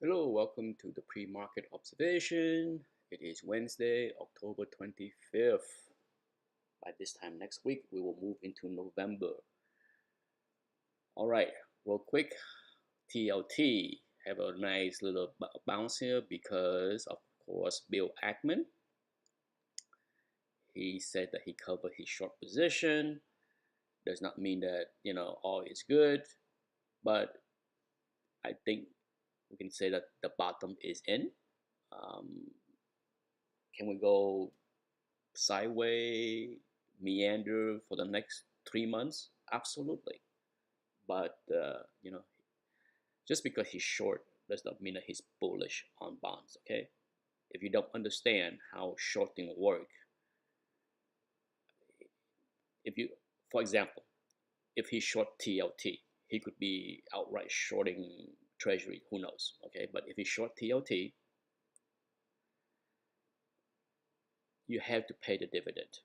Hello, welcome to the pre-market observation. It is Wednesday, October 25th. By this time next week, we will move into November. All right, real quick, TLT have a nice little bounce here because, of course, Bill Ackman. He said that he covered his short position. Does not mean that all is good, but I think we can say that the bottom is in. Um, can we go sideways, meander for the next 3 months? Absolutely. But just because he's short does not mean that he's bullish on bonds. Okay. If you don't understand how shorting work, if you, for example, if he's short TLT, he could be outright shorting Treasury. Who knows? Okay. But if he's short TLT, you have to pay the dividend.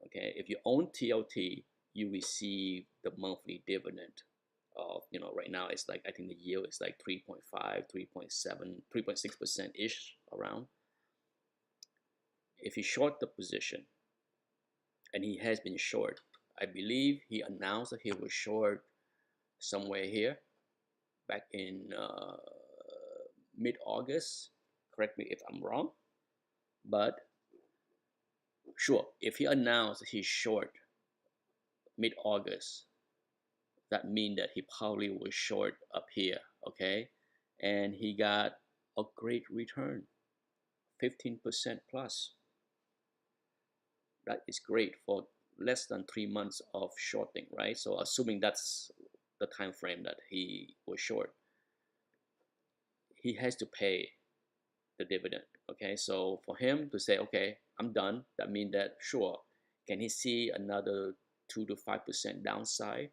Okay. If you own TLT, you receive the monthly dividend of, right now it's like, I think the yield is like 3.5, 3.7, 3.6% ish around. If he short the position, and he has been short, I believe he announced that he was short somewhere here back in mid-August. Correct me if I'm wrong, but sure, if he announced he's short mid-August, that means that he probably was short up here, okay? And he got a great return, 15% plus. That is great for less than 3 months of shorting, right? So assuming that's the time frame that he was short, he has to pay the dividend. Okay, so for him to say, okay, I'm done, that means that sure, can he see another 2 to 5% downside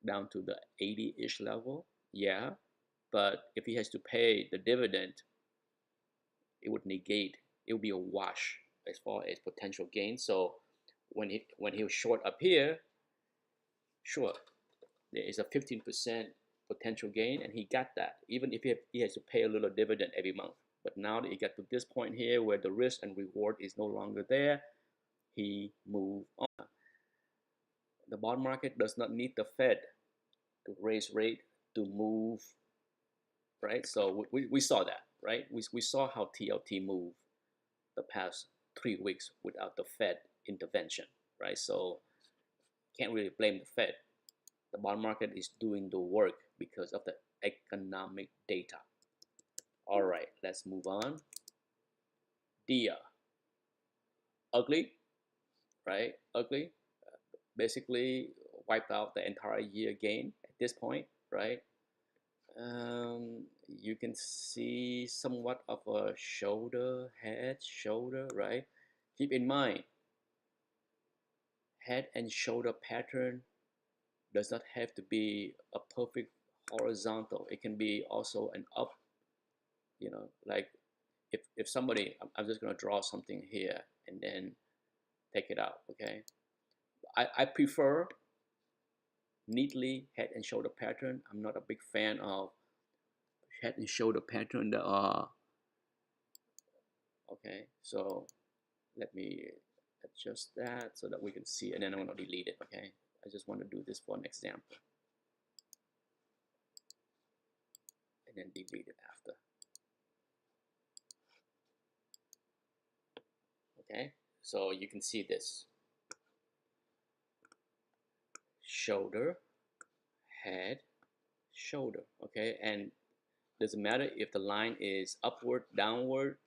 down to the 80-ish level? Yeah, but if he has to pay the dividend, it would negate, it would be a wash as far as potential gain. So when he was short up here, sure, there is a 15% potential gain, and he got that, even if he has to pay a little dividend every month. But now that he got to this point here where the risk and reward is no longer there, he moved on. The bond market does not need the Fed to raise rate to move, right? So we saw that, right? We saw how TLT moved the past 3 weeks without the Fed intervention, right? So can't really blame the Fed. The bond market is doing the work because of the economic data. All right, let's move on. DIA, ugly, right? Ugly. Basically, wiped out the entire year gain at this point, right? You can see somewhat of a head, shoulder, right? Keep in mind, head and shoulder pattern does not have to be a perfect horizontal. It can be also an up, like if somebody, I'm just going to draw something here and then take it out, okay? I prefer neatly head and shoulder pattern. I'm not a big fan of head and shoulder pattern that are, okay, so let me adjust that so that we can see, and then I'm going to delete it, okay? I just want to do this for an example, and then delete it after. Okay, so you can see this shoulder, head, shoulder, okay? And doesn't matter if the line is upward, downward,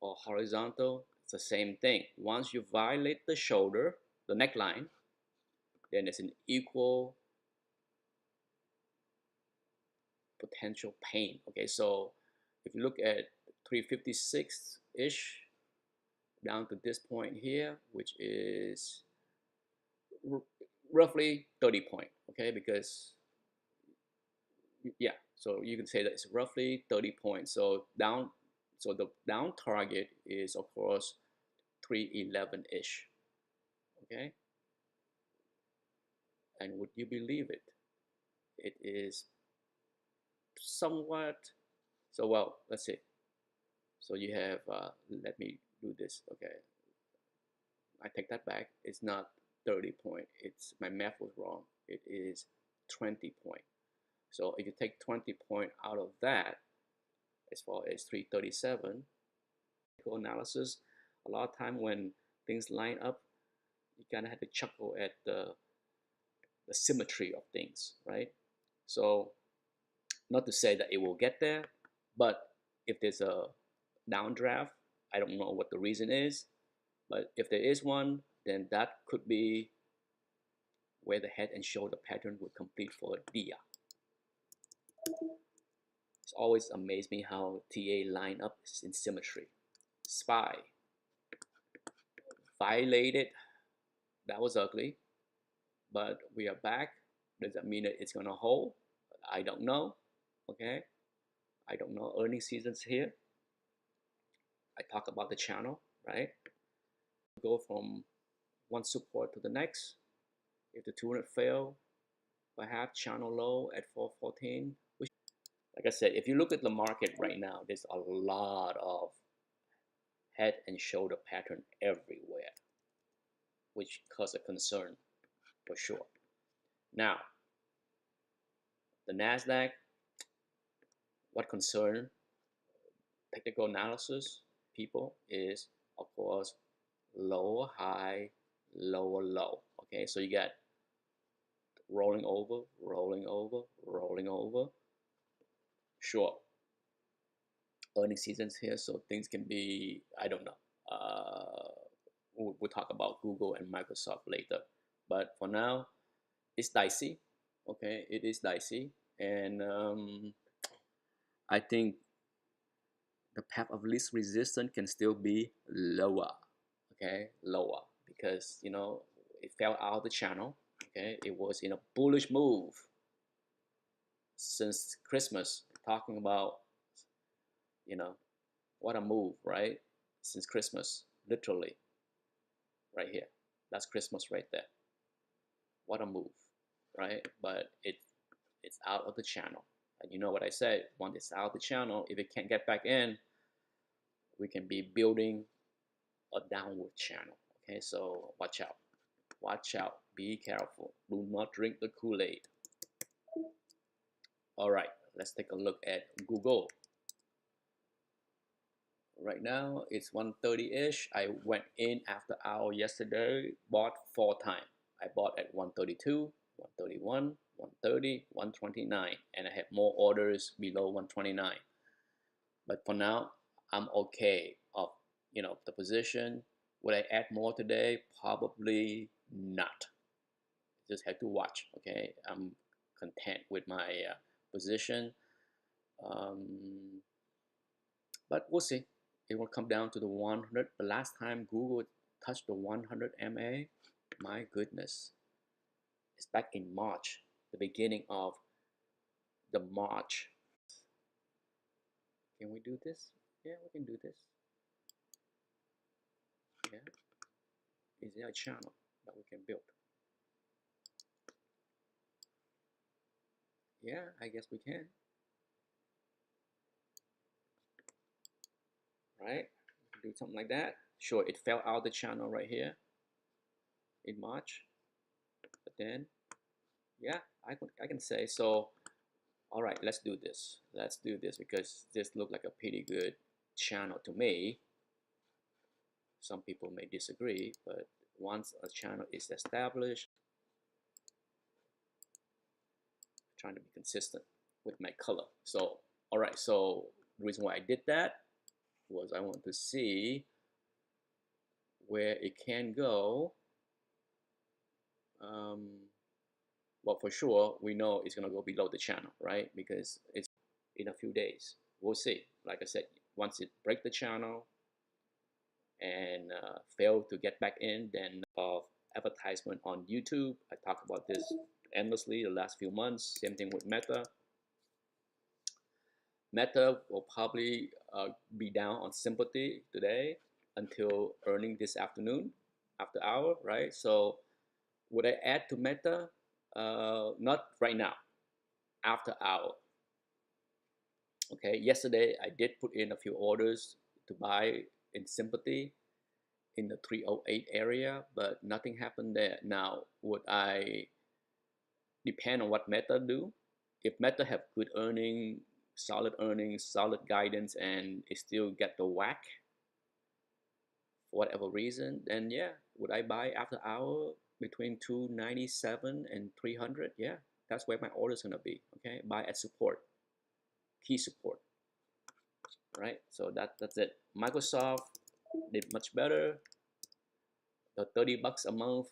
or horizontal, it's the same thing. Once you violate the shoulder, the neckline, then it's an equal potential pain, okay? So if you look at 356-ish down to this point here, which is roughly 30 point, okay? Because yeah, so you can say that it's roughly 30 points. So the down target is of course 311-ish, okay? And would you believe it? It is somewhat. So well, let's see. So you have, let me do this. Okay, I take that back. It's not 30 point. It's my math was wrong. It is 20 point. So if you take 20 point out of that, as far as 337, analysis, a lot of time when things line up, you kind of have to chuckle at the symmetry of things, right? So not to say that it will get there, but if there's a downdraft, I don't know what the reason is, but if there is one, then that could be where the head and shoulder pattern would complete for DIA. It's always amazed me how TA line up in symmetry. SPY violated. That was ugly, but we are back. Does that mean that it's gonna hold? I don't know. Okay, I don't know. Earning seasons here. I talk about the channel, right? Go from one support to the next. If the 200 fail, perhaps channel low at 414. Like I said, if you look at the market right now, there's a lot of head and shoulder pattern everywhere, which cause a concern for sure. Now, the NASDAQ, what concern technical analysis people is, of course, lower high, lower low. Okay, so you got rolling over, rolling over, rolling over. Sure, earning seasons here, so things can be, I don't know. We'll talk about Google and Microsoft later, but for now, it's dicey. Okay, it is dicey, and I think the path of least resistance can still be lower. Okay, lower, because it fell out of the channel. Okay, it was in a bullish move since Christmas, talking about what a move, right? Since Christmas, literally, right here. That's Christmas right there. What a move, right? But it's out of the channel. And you know what I said, once it's out of the channel, if it can't get back in, we can be building a downward channel. Okay, so watch out. Watch out. Be careful. Do not drink the Kool-Aid. All right, let's take a look at Google. Right now, it's 1:30-ish. I went in after hour yesterday, bought 4 times. I bought at 132, 131, 130, 129, and I had more orders below 129. But for now, I'm okay of the position. Would I add more today? Probably not. Just have to watch. Okay, I'm content with my position, but we'll see. It will come down to the 100. The last time Google touched the 100 MA, my goodness, it's back in March, the beginning of the March. Can we do this? Yeah, we can do this. Yeah, is there a channel that we can build? Yeah, I guess we can. Right? Do something like that. Sure, it fell out the channel right here in March, but then yeah, I can say so. All right, let's do this. Let's do this because this looked like a pretty good channel to me. Some people may disagree, but once a channel is established, I'm trying to be consistent with my color. So all right, so the reason why I did that was I want to see where it can go. Well, for sure, we know it's going to go below the channel, right? Because it's in a few days. We'll see. Like I said, once it break the channel and fail to get back in, then of advertisement on YouTube. I talk about this endlessly the last few months. Same thing with Meta. Meta will probably be down on sympathy today until earning this afternoon, after hour, right? So would I add to Meta? Not right now, after hour. Okay, yesterday I did put in a few orders to buy in sympathy in the 308 area, but nothing happened there. Now, would I depend on what Meta do? If Meta have good earnings, solid guidance, and it still get the whack for whatever reason, then yeah, would I buy after hour between 297 and 300? Yeah, that's where my order's gonna be. Okay, buy at support, key support. Right, so that's it. Microsoft did much better. The $30 a month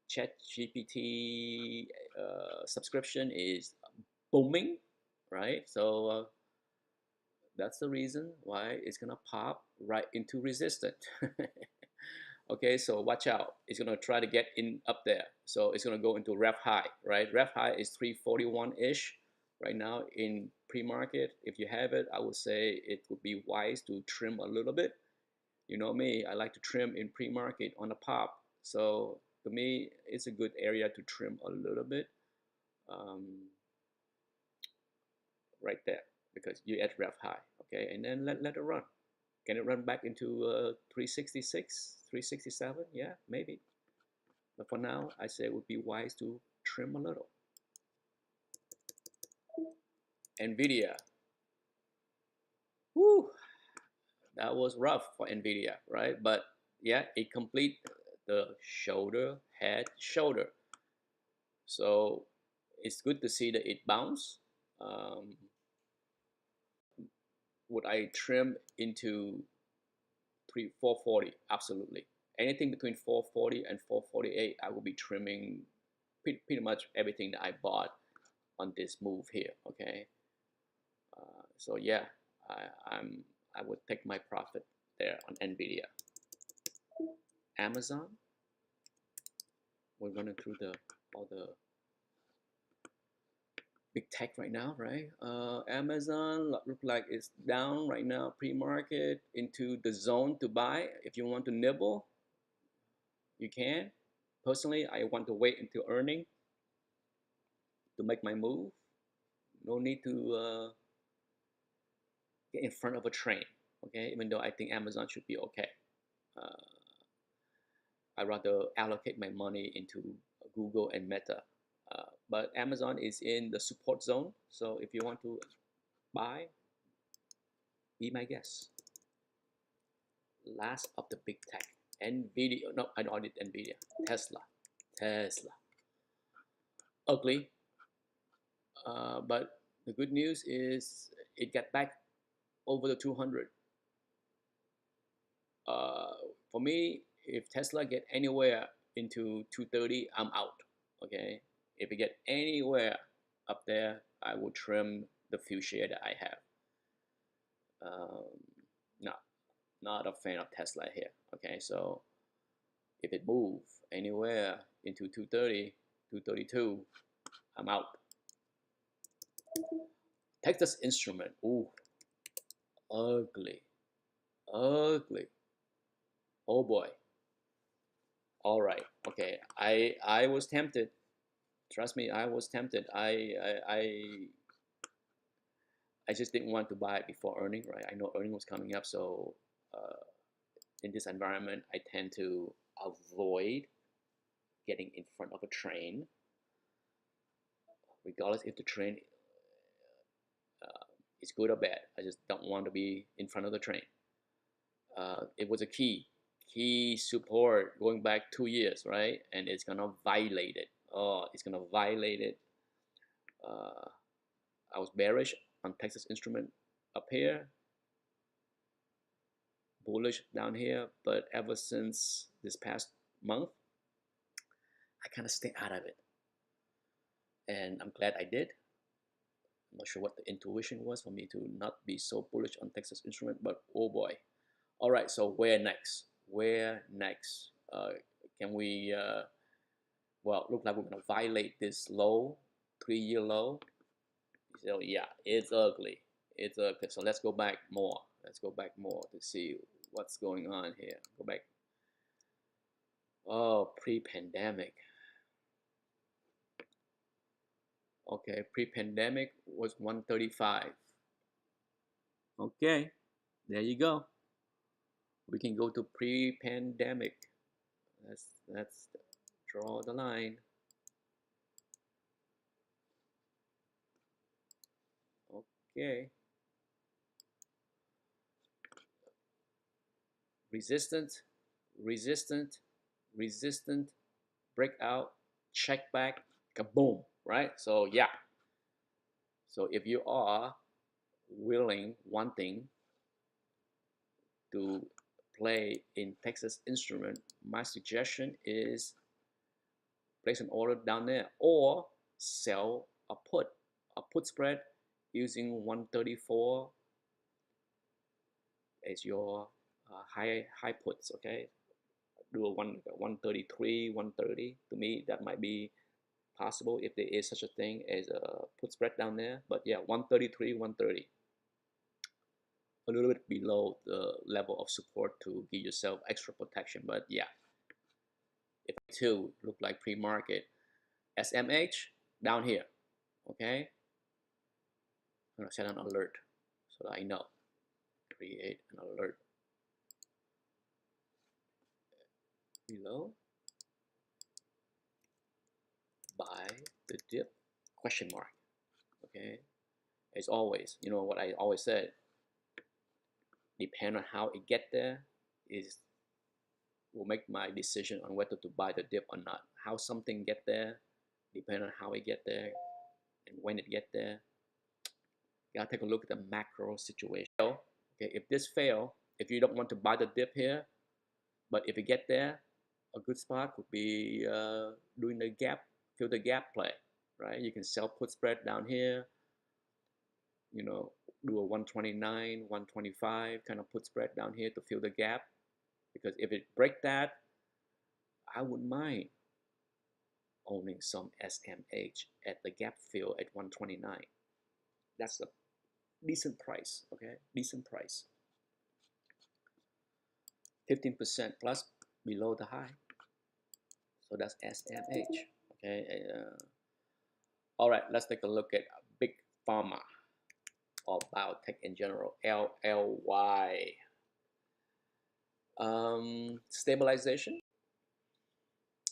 chat gpt subscription is booming, right? So that's the reason why it's gonna pop right into resistance. Okay, so watch out, it's gonna try to get in up there, so it's gonna go into ref high, right? Ref high is 341 ish right now in pre-market. If you have it, I would say it would be wise to trim a little bit. You know me, I like to trim in pre-market on a pop. So to me, it's a good area to trim a little bit um, right there because you're at ref high. Okay, and then let it run. Can it run back into 366, 367? Yeah, maybe. But for now, I say it would be wise to trim a little. NVIDIA. Woo, that was rough for NVIDIA, right? But yeah, it complete the shoulder, head, shoulder. So it's good to see that it bounced. Um, would I trim into 440? Absolutely. Anything between 440 and 448, I will be trimming pretty much everything that I bought on this move here. Okay. So yeah, I would take my profit there on Nvidia. Amazon. We're running through all the big tech right now, right? Amazon look like it's down right now, pre-market into the zone to buy. If you want to nibble, you can. Personally, I want to wait until earning to make my move. No need to get in front of a train, okay? Even though I think Amazon should be okay. Uh, I'd rather allocate my money into Google and Meta. But Amazon is in the support zone, so if you want to buy, be my guest. Last of the big tech, Nvidia. No, I don't need Nvidia. Tesla. Tesla. Ugly. But the good news is it got back over the 200. For me, if Tesla get anywhere into 230, I'm out. Okay. If it get anywhere up there, I will trim the few share that I have. No, not a fan of Tesla here. Okay, so if it move anywhere into 230, 232, I'm out. Texas Instrument. Ooh, ugly, ugly. Oh boy. All right. Okay. I was tempted. Trust me, I was tempted. I just didn't want to buy it before earning. Right. I know earning was coming up, so in this environment, I tend to avoid getting in front of a train, regardless if the train is good or bad. I just don't want to be in front of the train. It was a key support going back 2 years, right? And it's gonna violate it. Oh, it's gonna violate it. Uh, I was bearish on Texas Instrument up here, bullish down here, but ever since this past month, I kind of stay out of it, and I'm glad I did. I'm not sure what the intuition was for me to not be so bullish on Texas Instrument, but oh boy. All right, so where next? Where next? Can we, well, look like we're gonna violate this low, 3-year low. So yeah, it's ugly. It's ugly. So let's go back more. Let's go back more to see what's going on here. Go back. Oh, pre-pandemic. Okay, pre-pandemic was 135. Okay, there you go. We can go to pre-pandemic. Let's draw the line. Okay, resistant, resistant, resistant, breakout, check back, kaboom, right? So yeah, so if you are willing, wanting to play in Texas Instrument, my suggestion is place an order down there or sell a put spread using 134 as your high puts. Okay, do a 133, 130. To me, that might be possible if there is such a thing as a put spread down there. But yeah, 133, 130, a little bit below the level of support to give yourself extra protection. But yeah, if two look like pre-market, SMH down here. Okay, I'm gonna set an alert so that I know. Create an alert below. Buy the dip? Question mark. Okay, as always, you know what I always said. Depend on how it get there is will make my decision on whether to buy the dip or not. How something get there, depend on how it get there and when it get there. You gotta take a look at the macro situation. Okay, if this fail, if you don't want to buy the dip here, but if you get there, a good spot would be doing the gap, fill the gap play, right? You can sell put spread down here, you know, do a 129, 125 kind of put spread down here to fill the gap. Because if it break that, I wouldn't mind owning some SMH at the gap fill at 129. That's a decent price, okay? Decent price. 15% plus below the high. So that's SMH, okay? All right, let's take a look at Big Pharma or biotech in general, LLY. Stabilization.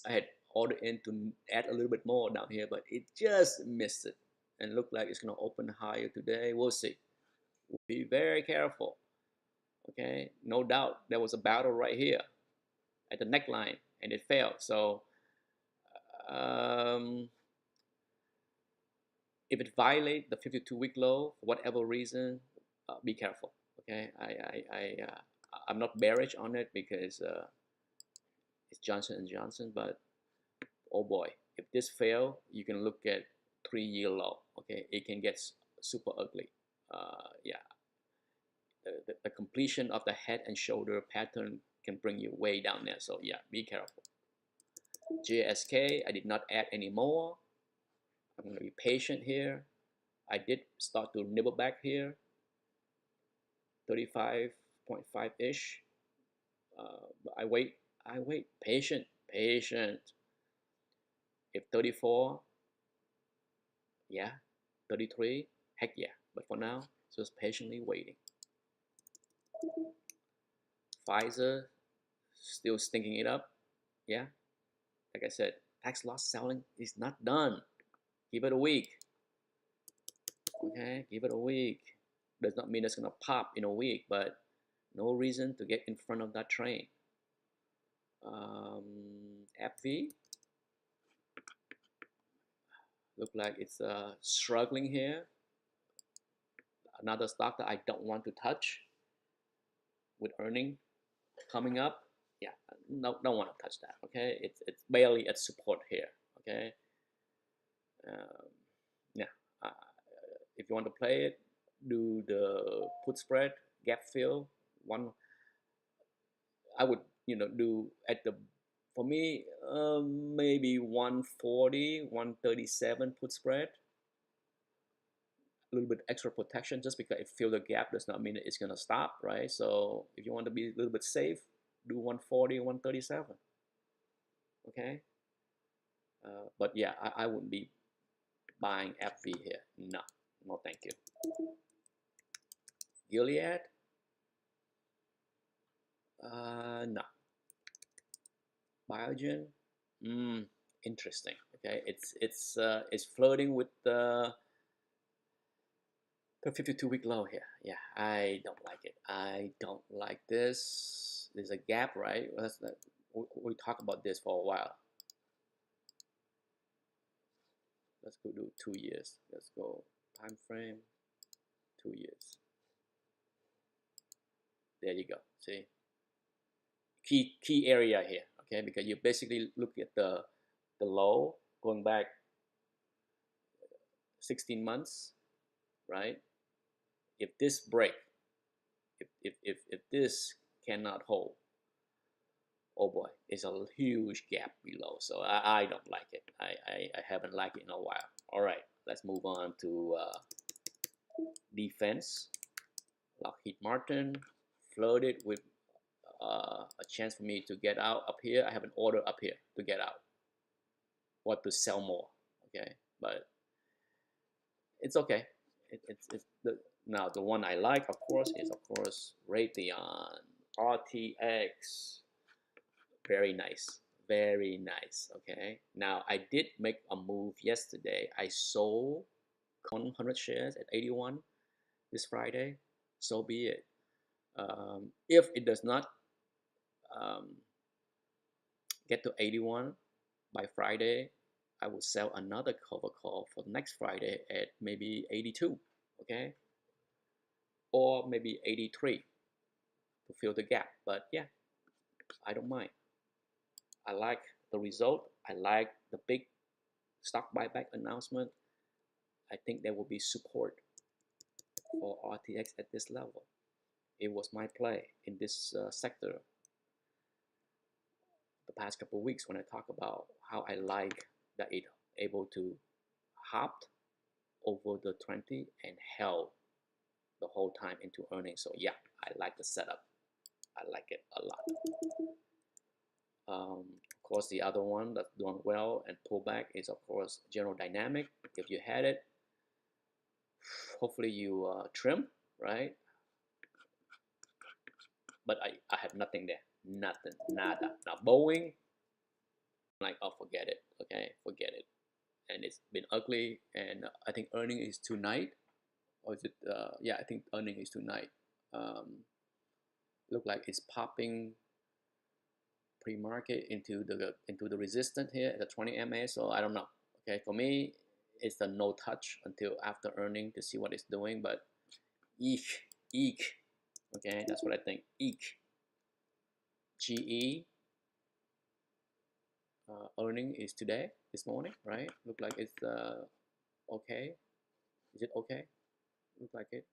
I had ordered in to add a little bit more down here, but it just missed it and looked like it's going to open higher today. We'll see. Be very careful. Okay, no doubt there was a battle right here at the neckline and it failed. So um, if it violates the 52-week low for whatever reason, be careful. Okay, I'm not bearish on it because it's Johnson and Johnson, but oh boy, if this fail, you can look at 3-year low. Okay, it can get super ugly. Yeah, the completion of the head and shoulder pattern can bring you way down there. So yeah, be careful. JSK, I did not add any more. I'm going to be patient here. I did start to nibble back here, 35.5-ish. But I wait, patient. If 34, yeah, 33, heck yeah. But for now, just patiently waiting. Pfizer, still stinking it up. Yeah, like I said, tax loss selling is not done. Give it a week. Okay, give it a week. Does not mean it's gonna pop in a week, but no reason to get in front of that train. AbbVie look like it's struggling here. Another stock that I don't want to touch with earning coming up. Yeah, no, don't want to touch that. Okay, it's barely at support here. Okay, yeah. Uh, if you want to play it, do the put spread gap fill one. I would do at the for me maybe 140, 137 put spread. A little bit extra protection just because it fill the gap does not mean that it's gonna stop, right? So if you want to be a little bit safe, do 140, 137. Okay. But yeah, I wouldn't be buying AbbVie here. No, no, thank you. Gilead? No. Biogen? Interesting. Okay, it's flirting with the 52-week low here. Yeah, I don't like it. I don't like this. There's a gap, right? We talk about this for a while. Let's go do 2 years. Let's go time frame 2 years. There you go. See, key area here. Okay, because you basically look at the low going back 16 months, right? If this break, if this cannot hold, oh boy, it's a huge gap below. So I don't like it. I haven't liked it in a while. All right, let's move on to defense. Lockheed Martin floated with a chance for me to get out up here. I have an order up here to get out or to sell more. Okay, but it's okay. It's now the one I like, of course, is Raytheon RTX. Very nice, very nice. Okay, now I did make a move yesterday. I sold 100 shares at 81 this Friday. So be it. If it does not get to 81 by Friday, I will sell another cover call for next Friday at maybe 82. Okay, or maybe 83 to fill the gap. But yeah, I don't mind. I like the result. I like the big stock buyback announcement. I think there will be support for RTX at this level. It was my play in this sector the past couple of weeks when I talk about how I like that it able to hopped over the 20 and held the whole time into earnings. So yeah, I like the setup. I like it a lot. Of course, the other one that's doing well and pullback is, of course, General Dynamic. If you had it, hopefully you trim, right? But I have nothing there. Nothing. Nada. Now, Boeing, like, oh, forget it. Okay, forget it. And it's been ugly. And I think earning is tonight. Or is it? Yeah, I think earning is tonight. Look like it's popping pre-market into the resistance here at the 20 MA. So I don't know. Okay, for me, it's a no touch until after earning to see what it's doing. But eek. Okay, that's what I think. Eek. GE earning is today, this morning, right? Look like it's okay. Is it okay? Look like it.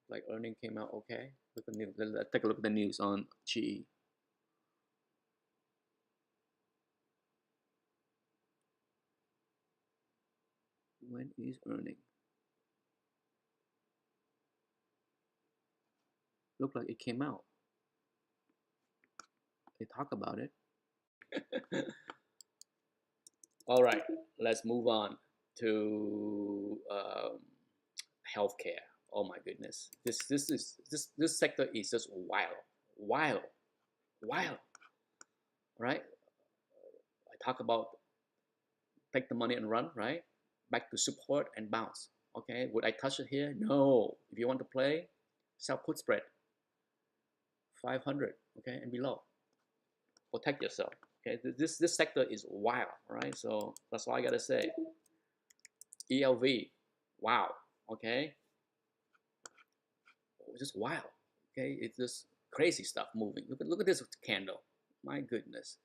Like earning came out okay. Look at the news. Let's take a look at the news on GE. When is earning? Look like it came out. They talk about it. All right, let's move on to healthcare. Oh my goodness, this sector is just wild. Right? I talk about take the money and run. Right? Back to support and bounce. Okay, would I touch it here? No. If you want to play, sell put spread 500. Okay, and below. Protect yourself. Okay, this sector is wild. Right? So that's all I gotta say. ELV, wow. Okay, it's just wild. Okay, it's just crazy stuff moving. Look at this candle. My goodness.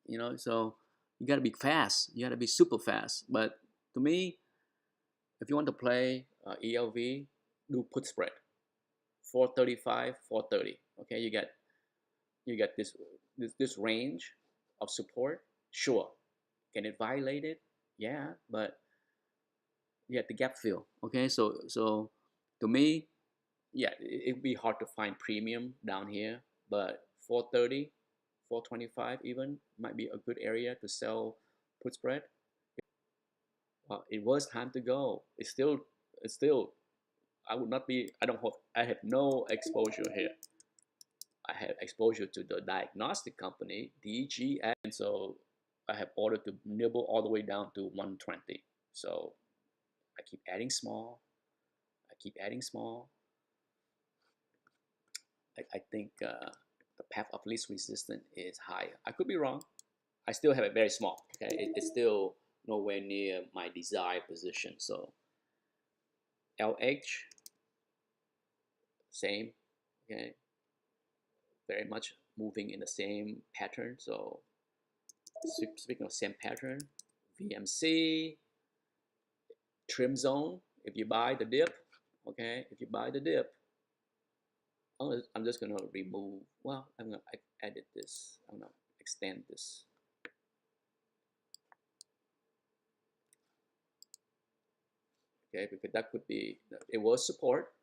You know, so you got to be fast. You got to be super fast. But to me, if you want to play ELV, do put spread 435, 430. Okay, you get this range of support. Sure, can it violate it? Yeah, but you have the gap fill. Okay, so to me, yeah, it'd be hard to find premium down here, but 430, 425 even might be a good area to sell put spread. Well, it was time to go. It's still I would not be. I have no exposure here. I have exposure to the diagnostic company DGX, and so I have ordered to nibble all the way down to 120. So I keep adding small. I keep adding small. I think the path of least resistance is higher. I could be wrong. I still have it very small. Okay, it's still nowhere near my desired position. So LH, same. Okay, very much moving in the same pattern. So speaking of same pattern, VMC, trim zone. If you buy the dip, okay, if you buy the dip, I'm just gonna remove. Well, I'm gonna edit this. I'm gonna extend this. Okay, because that could be, it was support.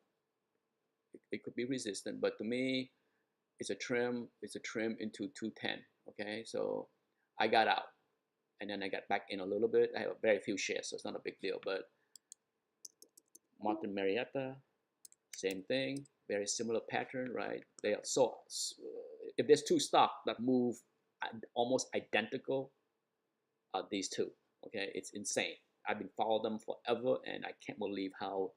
It could be resistant, but to me, it's a trim. It's a trim into 210. Okay, so I got out, and then I got back in a little bit. I have very few shares, so it's not a big deal. But Martin Marietta, same thing, very similar pattern, right? They are so if there's two stocks that move almost identical, these two, okay, it's insane. I've been following them forever, and I can't believe how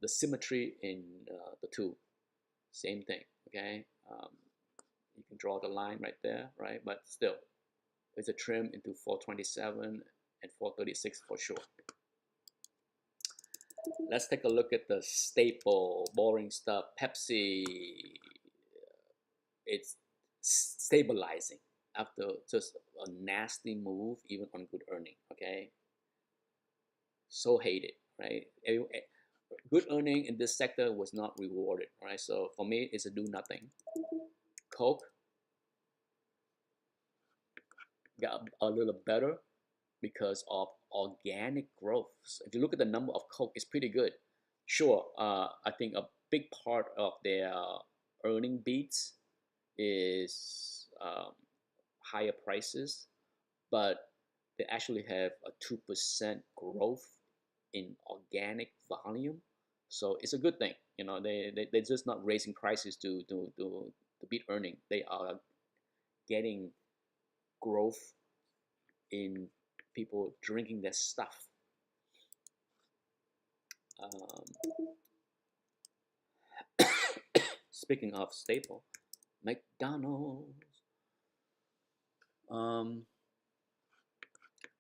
the symmetry in the two, same thing, okay. You can draw the line right there, right? But still, there's a trim into 427 and 436 for sure. Let's take a look at the staple, boring stuff. Pepsi, it's stabilizing after just a nasty move, even on good earning. Okay, so hated, right? Good earning in this sector was not rewarded, right? So for me, it's a do nothing. Coke got a little better because of organic growth. So if you look at the number of Coke, it's pretty good. Sure, I think a big part of their earning beats is higher prices, but they actually have a 2% growth in organic volume. So it's a good thing. You know, they're just not raising prices to beat earning. They are getting growth in people drinking their stuff. Speaking of staple, McDonald's.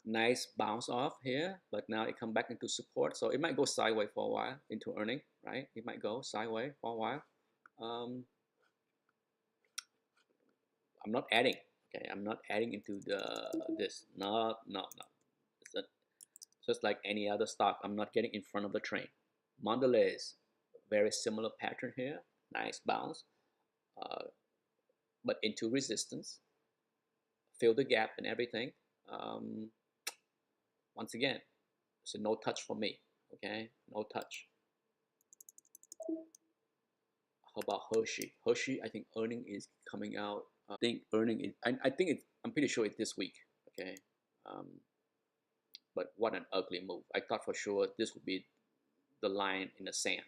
Nice bounce off here, but now it come back into support, so it might go sideways for a while into earning, right? It might go sideways for a while. I'm not adding. Okay, I'm not adding into this. No. It's just like any other stock. I'm not getting in front of the train. Mondelez, very similar pattern here. Nice bounce, but into resistance. Fill the gap and everything. Once again, it's a no touch for me. Okay, no touch. How about Hershey? Hershey, I think earning is coming out. I think earning is. I think it's. I'm pretty sure it's this week. Okay, but what an ugly move. I thought for sure this would be the line in the sand,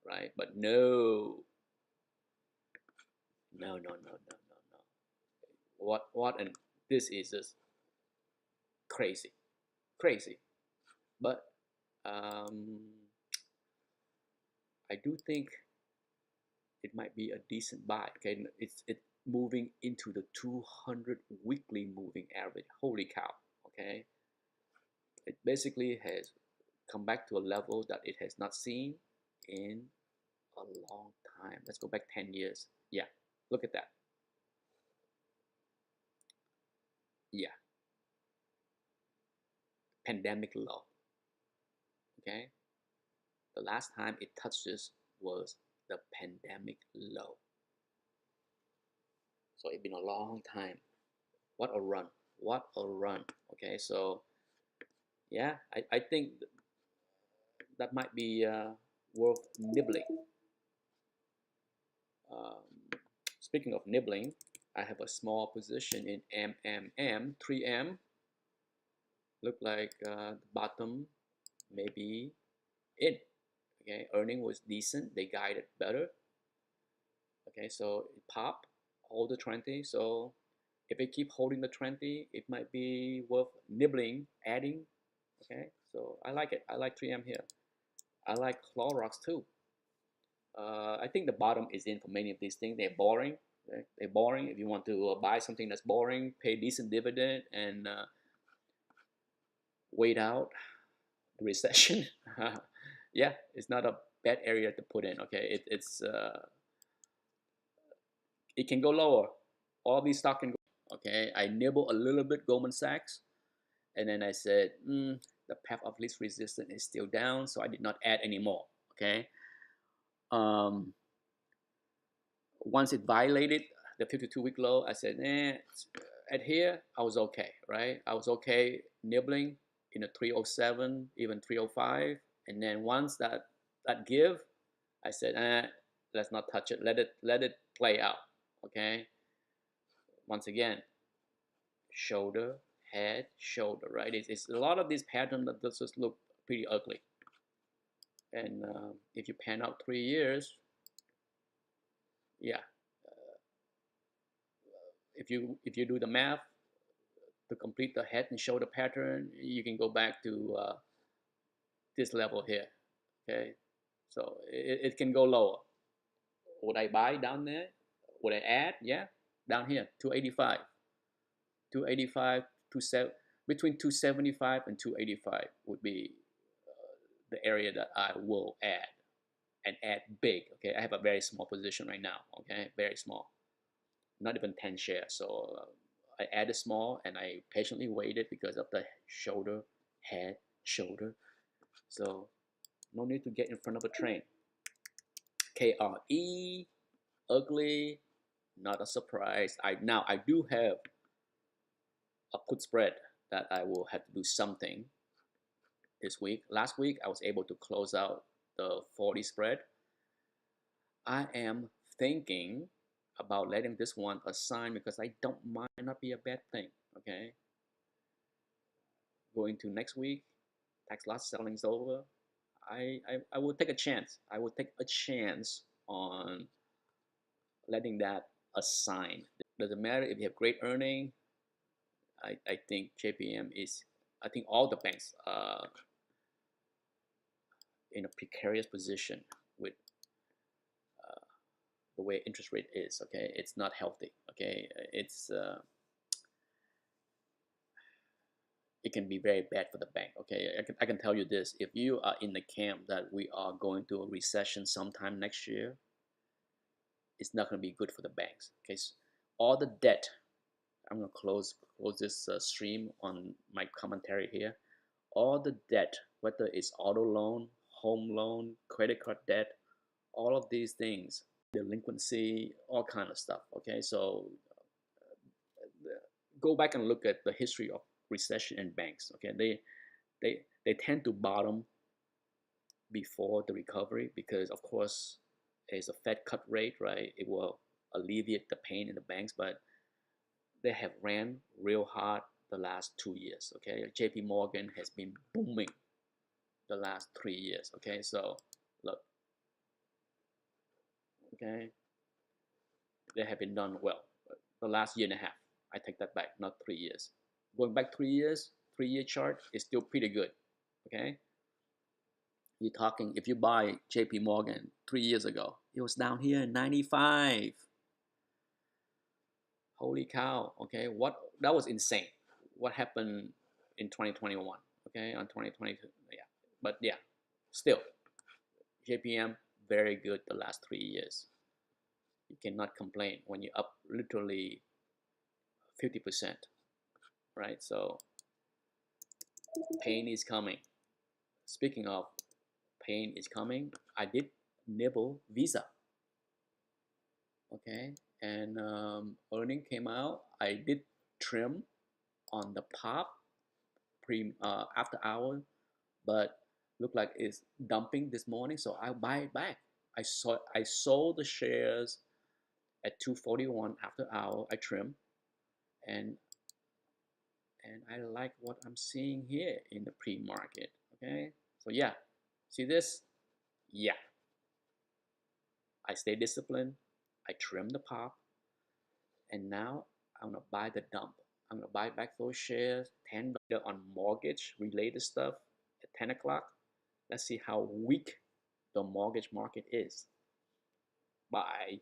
right? But no. What and this is just crazy, crazy. But I do think it might be a decent buy. Okay, it's moving into the 200 weekly moving average. Holy cow! Okay, it basically has come back to a level that it has not seen in a long time. Let's go back 10 years. Yeah, look at that. Yeah, pandemic low. Okay, the last time it touched this was the pandemic low. So it's been a long time. What a run. What a run. Okay, so yeah, I think that might be worth nibbling. Um, Speaking of nibbling, I have a small position in MMM, 3M. Look like the bottom maybe in. Okay, earning was decent. They guided better. Okay, so it pop, hold the 20. So if it keep holding the 20, it might be worth nibbling, adding. Okay, so I like it. I like 3M here. I like Clorox too. I think the bottom is in for many of these things. They're boring. They're boring. If you want to buy something that's boring, pay decent dividend, and wait out the recession. Yeah, it's not a bad area to put in. Okay, it can go lower. All these stocks can go. Okay, I nibble a little bit Goldman Sachs, and then I said, the path of least resistance is still down, so I did not add anymore. Okay. Um, Once it violated the 52-week low, I said, at here, I was okay, right? I was okay nibbling in a 307, even 305. And then once that give, I said, let's not touch it. Let it play out. Okay. Once again, shoulder, head, shoulder, right? It's a lot of these patterns that just look pretty ugly. And if you pan out 3 years, yeah, if you do the math to complete the head and shoulder pattern, you can go back to this level here. Okay, so it can go lower. Would I buy down there? Would I add? Yeah, down here 285, 285, 27, between 275 and 285 would be the area that I will add, and add big. Okay, I have a very small position right now. Okay, very small, not even 10 shares. So I added small and I patiently waited because of the shoulder, head, shoulder. So no need to get in front of a train. KRE, ugly, not a surprise. I do have a put spread that I will have to do something this week. Last week I was able to close out the 40 spread. I am thinking about letting this one assign because I don't mind, not be a bad thing. Okay, going to next week, tax loss selling's over. I will take a chance. I will take a chance on letting that assign. Doesn't matter if you have great earning. I think JPM is. I think all the banks are in a precarious position with the way interest rate is. Okay, it's not healthy. Okay, it can be very bad for the bank. Okay, I can tell you this: if you are in the camp that we are going to a recession sometime next year, it's not going to be good for the banks. Okay, so all the debt. I'm going to close this stream on my commentary here. All the debt, whether it's auto loan, home loan, credit card debt, all of these things, delinquency, all kind of stuff. Okay, so go back and look at the history of recession and banks. Okay, they tend to bottom before the recovery because, of course, as a Fed cut rate, right, it will alleviate the pain in the banks, but they have ran real hard the last 2 years. Okay, JP Morgan has been booming the last 3 years. Okay, so look, okay, they have been done well the last year and a half. I take that back, not 3 years. Going back 3 years, 3-year chart is still pretty good. Okay, you're talking, if you buy JP Morgan 3 years ago, it was down here in 95. Holy cow. Okay, what, that was insane. What happened in 2021? Okay, on 2022, yeah, but yeah, still JPM very good the last 3 years. You cannot complain when you're up literally 50%, right? So pain is coming. Speaking of pain is coming, I did nibble Visa. Okay, and earning came out. I did trim on the pop after hour, but looked like it's dumping this morning, so I'll buy it back. I sold the shares at 241 after hour. I trim, and I like what I'm seeing here in the pre-market. Okay, so yeah, see this? Yeah, I stay disciplined. I trim the pop, and now I'm gonna buy the dump. I'm gonna buy back those shares, $10 on mortgage related stuff at 10 o'clock. Let's see how weak the mortgage market is. Bye.